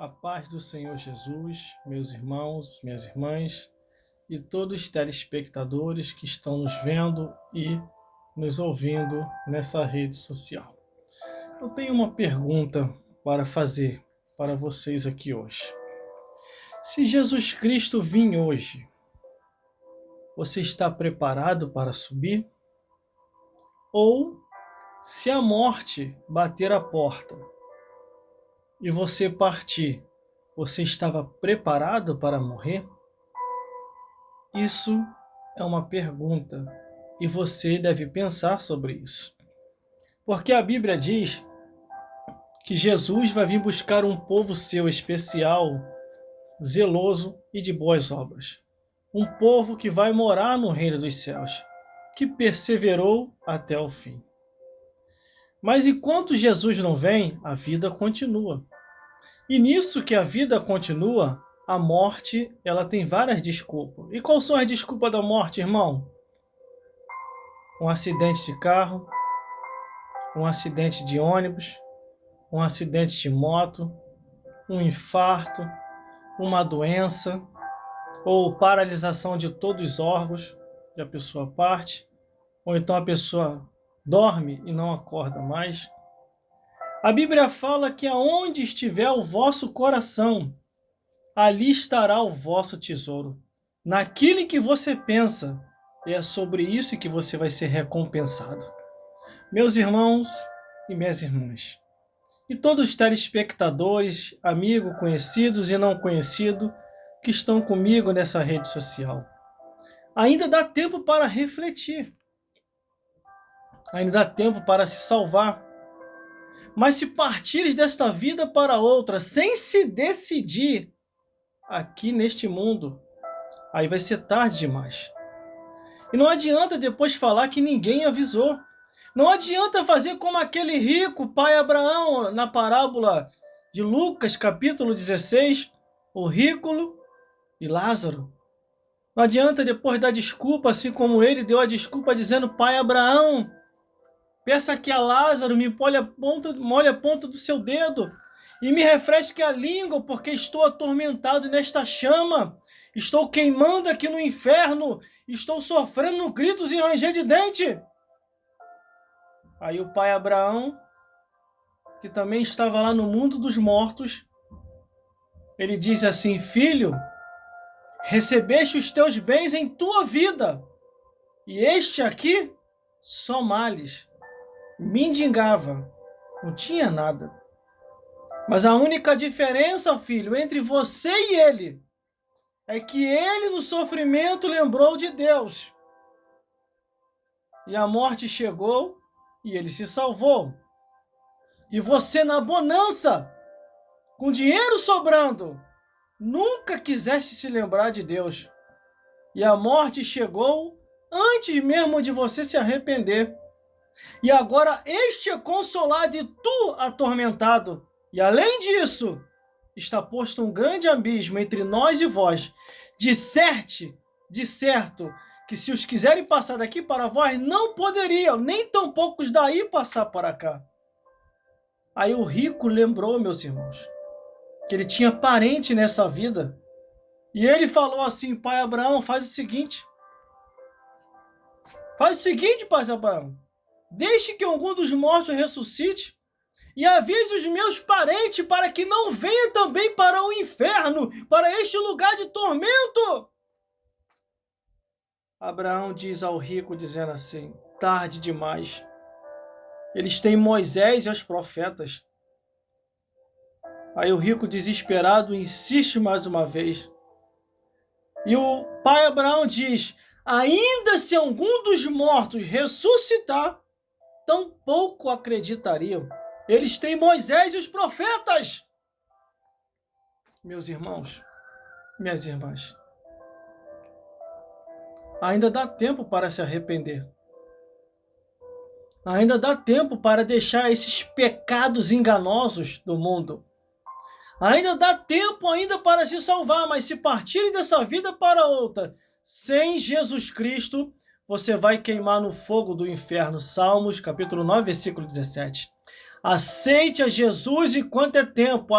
A paz do Senhor Jesus, meus irmãos, minhas irmãs e todos os telespectadores que estão nos vendo e nos ouvindo nessa rede social. Eu tenho uma pergunta para fazer para vocês aqui hoje. Se Jesus Cristo vir hoje, você está preparado para subir? Ou se a morte bater a porta e você partir, você estava preparado para morrer? Isso é uma pergunta e você deve pensar sobre isso. Porque a Bíblia diz que Jesus vai vir buscar um povo seu especial, zeloso e de boas obras. Um povo que vai morar no reino dos céus, que perseverou até o fim. Mas enquanto Jesus não vem, a vida continua. E nisso que a vida continua, a morte, ela tem várias desculpas. E quais são as desculpas da morte, irmão? Um acidente de carro, um acidente de ônibus, um acidente de moto, um infarto, uma doença, ou paralisação de todos os órgãos e a pessoa parte, ou então a pessoa dorme e não acorda mais. A Bíblia fala que aonde estiver o vosso coração, ali estará o vosso tesouro. Naquilo que você pensa, é sobre isso que você vai ser recompensado. Meus irmãos e minhas irmãs, e todos os telespectadores, amigos, conhecidos e não conhecidos, que estão comigo nessa rede social. Ainda dá tempo para refletir. Ainda dá tempo para se salvar. Mas se partires desta vida para outra, sem se decidir aqui neste mundo, aí vai ser tarde demais. E não adianta depois falar que ninguém avisou. Não adianta fazer como aquele rico pai Abraão na parábola de Lucas, capítulo 16, o rico e Lázaro. Não adianta depois dar desculpa, assim como ele deu a desculpa dizendo: pai Abraão, peça que a Lázaro me molhe a ponta do seu dedo e me refresque a língua, porque estou atormentado nesta chama, estou queimando aqui no inferno, estou sofrendo gritos e ranger de dente. Aí o pai Abraão, que também estava lá no mundo dos mortos, ele diz assim: filho, recebeste os teus bens em tua vida, e este aqui só males. Mendigava, não tinha nada. Mas a única diferença, filho, entre você e ele, é que ele no sofrimento lembrou de Deus. E a morte chegou e ele se salvou. E você na bonança, com dinheiro sobrando, nunca quiseste se lembrar de Deus. E a morte chegou antes mesmo de você se arrepender. E agora este é consolado e tu atormentado. E além disso, está posto um grande abismo entre nós e vós. De certo, que se os quiserem passar daqui para vós, não poderiam, nem tampouco os daí passar para cá. Aí o rico lembrou, meus irmãos, que ele tinha parente nessa vida. E ele falou assim: pai Abraão, faz o seguinte, pai Abraão, deixe que algum dos mortos ressuscite e avise os meus parentes para que não venham também para o inferno, para este lugar de tormento. Abraão diz ao rico, dizendo assim: tarde demais. Eles têm Moisés e os profetas. Aí o rico, desesperado, insiste mais uma vez. E o pai Abraão diz: ainda se algum dos mortos ressuscitar, tampouco acreditariam. Eles têm Moisés e os profetas. Meus irmãos, minhas irmãs, ainda dá tempo para se arrepender. Ainda dá tempo para deixar esses pecados enganosos do mundo. Ainda dá tempo ainda para se salvar, mas se partirem dessa vida para outra, sem Jesus Cristo, você vai queimar no fogo do inferno. Salmos, capítulo 9, versículo 17. Aceite a Jesus enquanto é tempo.